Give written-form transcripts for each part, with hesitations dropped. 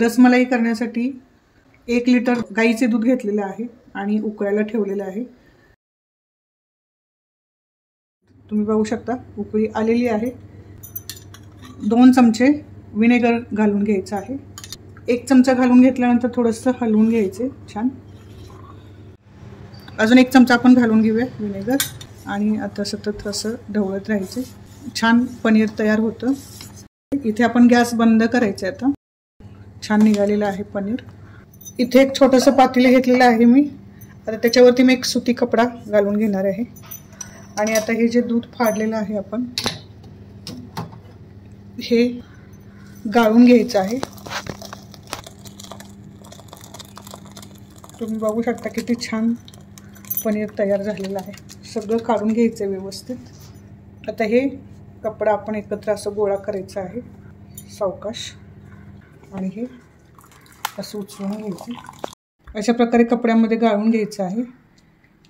रसमलाई करण्यासाठी 1 लिटर गाईचे दूध घेतलेले आहे आणि उकळायला ठेवलेले आहे। तुम्ही बघू शकता उकळी आलेली आहे। 2 चमचे विनेगर घालून घ्यायचं आहे। 1 चमचा घालून घेतल्यानंतर थोडंसं हलवून घ्यायचे छान। अजून 1 चमचा आपण घालून घेऊया विनेगर आणि आता सतत असं ढवळत राहायचे। छान पनीर तयार होतं। इथे आपण गॅस बंद करायचा आता। छान निघालेलं आहे पनीर। इथे एक छोटंसं पातेलं घेतलेलं आहे मी। आता त्याच्यावरती मी एक सुती कपडा घालून घेणार आहे आणि आता हे जे दूध फाडलेलं आहे आपण हे गाळून घ्यायचं आहे। तुम्ही बघू शकता किती छान पनीर तयार झालेलं आहे। सगळं काढून घ्यायचं व्यवस्थित। आता हे कपडा आपण एकत्र असं गोळा करायचा आहे सावकाश आणि हे असं उचलून घ्यायचं। अशा प्रकारे कपड्यामध्ये गाळून घ्यायचं आहे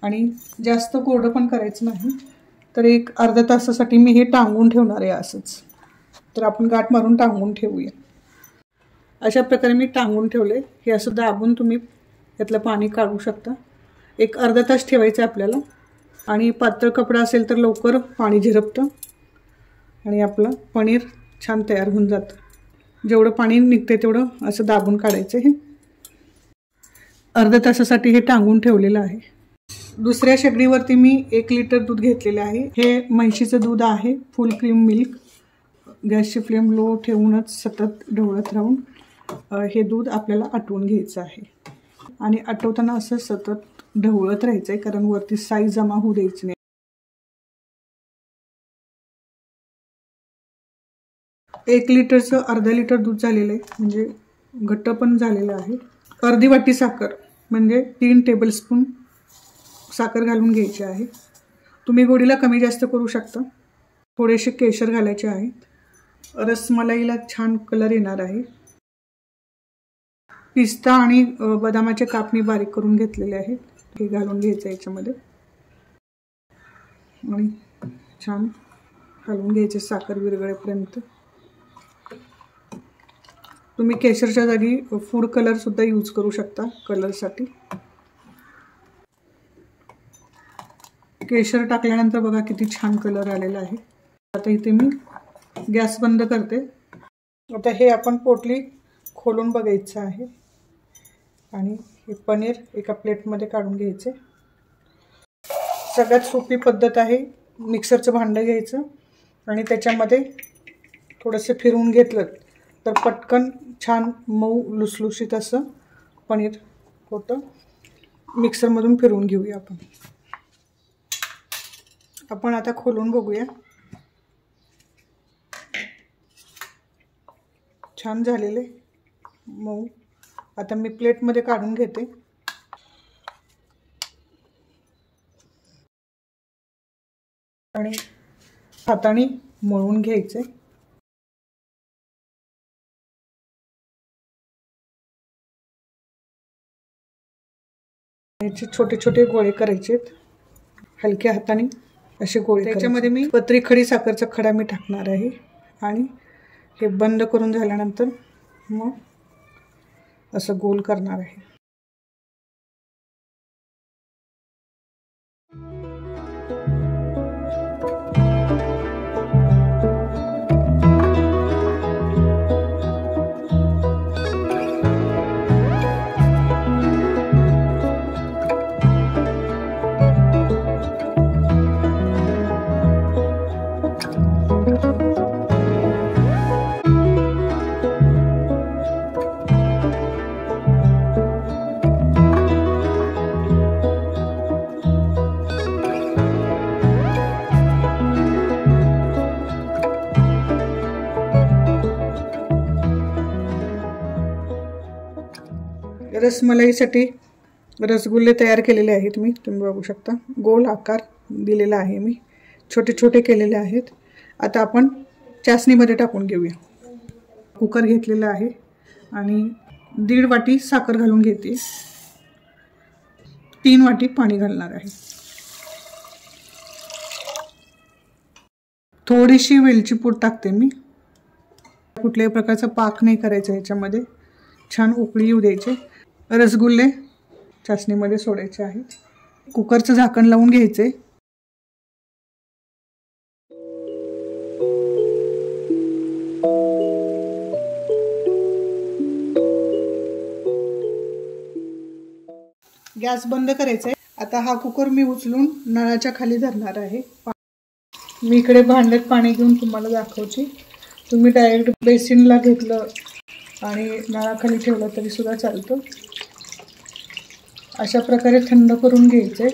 आणि जास्त कोरडं पण करायचं नाही। तर एक अर्धा तासासाठी मी हे टांगून ठेवणार आहे असंच। तर आपण गाठ मारून टांगून ठेवूया। अशा प्रकारे मी टांगून ठेवले। हे असं दाबून तुम्ही यातलं पाणी काढू शकता। एक अर्धा तास ठेवायचं आपल्याला आणि पातळ कपडा असेल तर लवकर पाणी झिरपतं आणि आपलं पनीर छान तयार होऊन जातं। जेवढं पाणी निघते तेवढं असं दाबून काढायचं। हे अर्धा तासासाठी हे टांगून ठेवलेलं आहे। दुसऱ्या शेगडीवरती मी 1 लिटर दूध घेतलेले आहे। हे म्हशीचं दूध आहे, फुल क्रीम मिल्क। गॅसची फ्लेम लो ठेवूनच सतत ढवळत राहून हे दूध आपल्याला आटवून घ्यायचं आहे आणि आटवताना असं सतत ढवळत राहायचं आहे कारण वरती साई जमा होऊ द्यायची नाही। 1 लिटरचं अर्धा लिटर दूध झालेलं आहे, म्हणजे घट्ट पण झालेलं आहे। अर्धी वाटी साखर म्हणजे 3 टेबलस्पून साखर घालून घ्यायची आहे। तुम्ही गोडीला कमी जास्त करू शकता। थोडेसे केशर घालायचे आहे। रसमलाईला छान कलर येणार आहे। पिस्ता आणि बदामाचे काप मी बारीक करून घेतलेले आहेत, हे घालून घ्यायचं याच्यामध्ये आणि छान हलवून घ्यायचे साखर विरघळेपर्यंत। तुम्ही केशरच्या जागी फूड कलर सुद्धा यूज करू शकता कलरसाठी। केशर टाकल्यानंतर बघा किती छान कलर आलेला आहे। आता इथे मी गॅस बंद करते। आता हे आपण पोटली खोलून बघायचं आहे आणि हे पनीर एका प्लेटमध्ये काढून घ्यायचे। सगळ्यात सोपी पद्धत आहे, मिक्सरचं भांडं घ्यायचं आणि त्याच्यामध्ये थोडंसं फिरवून घेतलं तर पटकन छान मऊ लुसलुशीत असं पनीर होतं। मिक्सरमधून फिरवून घेऊया आपण आता खोलून बघूया। छान झालेले मऊ। आता मी प्लेटमध्ये काढून घेते आणि हाताने मळून घ्यायचे। याचे छोटे छोटे गोळे करायचे, हलक्या हाताने असे गोळे। त्याच्यामध्ये मी पत्री खडी साखरचा खडा मी टाकणार आहे आणि हे बंद करून झाल्यानंतर मग असं गोल करणार आहे। रसमलाईसाठी रसगुल्ले तयार केलेले आहेत मी, तुम्ही बघू शकता। गोल आकार दिलेला आहे मी, छोटे छोटे केलेले आहेत। आता आपण चासणीमध्ये टाकून घेऊया। कुकर घेतलेला आहे आणि 1.5 वाटी साखर घालून घेते। 3 वाटी पाणी घालणार आहे। थोडीशी वेलची पूड टाकते मी। कुठल्याही प्रकारचा पाक नाही करायचा याच्यामध्ये, छान उकळी येऊ द्यायचे. रसगुल्ले चासणीमध्ये सोडायचे आहेत. कुकरचं झाकण लावून घ्यायचे. गॅस बंद करायचा आहे. आता हा कुकर मी उचलून नळाच्या खाली धरणार आहे. मी इकडे भांड्यात पाणी घेऊन तुम्हाला दाखवते. तुम्ही डायरेक्ट बेसिनला घेतलं आणि नळाखाली ठेवलं तरी सुद्धा चालतं. अशा प्रकारे थंड करून घ्यायचे.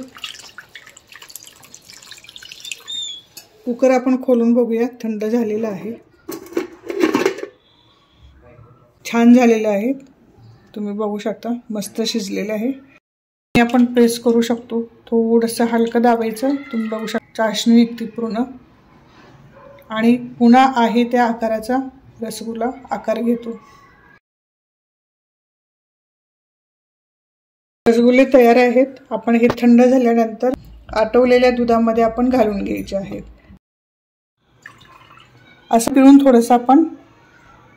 कुकर आपण खोलून बघूया. थंड झालेला आहे, छान झालेलं आहे. तुम्ही बघू शकता मस्त शिजलेलं आहे. आपण प्रेस करू शकतो. थोडंसं हलकं दाबायचं. तुम्ही बघू शकता चाशणी निघते पूर्ण आणि पुन्हा आहे त्या आकाराचा रसगुल्ला आकार घेतो. रसगुल्ले तयार आहेत. आपण हे थंड झाल्यानंतर आटवलेल्या दुधामध्ये आपण घालून घ्यायचे आहेत. असं पिळून थोडंसं आपण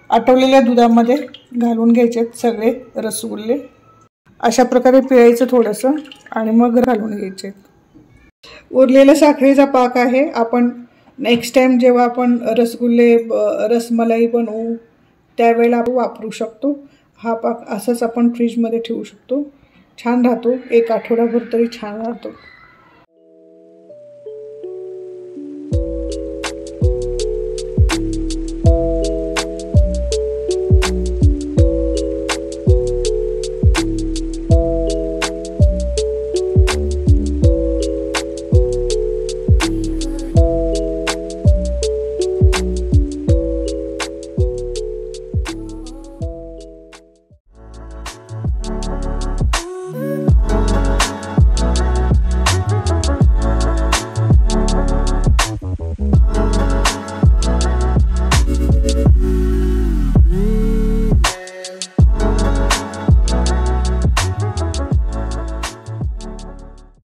आटवलेल्या दुधामध्ये घालून घ्यायचे सगळे रसगुल्ले. अशा प्रकारे पिळायचं थोडंसं आणि मग घालून घ्यायचे. उरलेला साखरेचा पाक आहे. आपण नेक्स्ट टाइम जेव्हा आपण रसगुल्ले रसमलाई बनवू त्यावेळेला आपण वापरू शकतो. हा पाक असंच आपण फ्रीजमध्ये ठेवू शकतो. छान राहतो. 1 आठवडाभर तरी छान राहतो.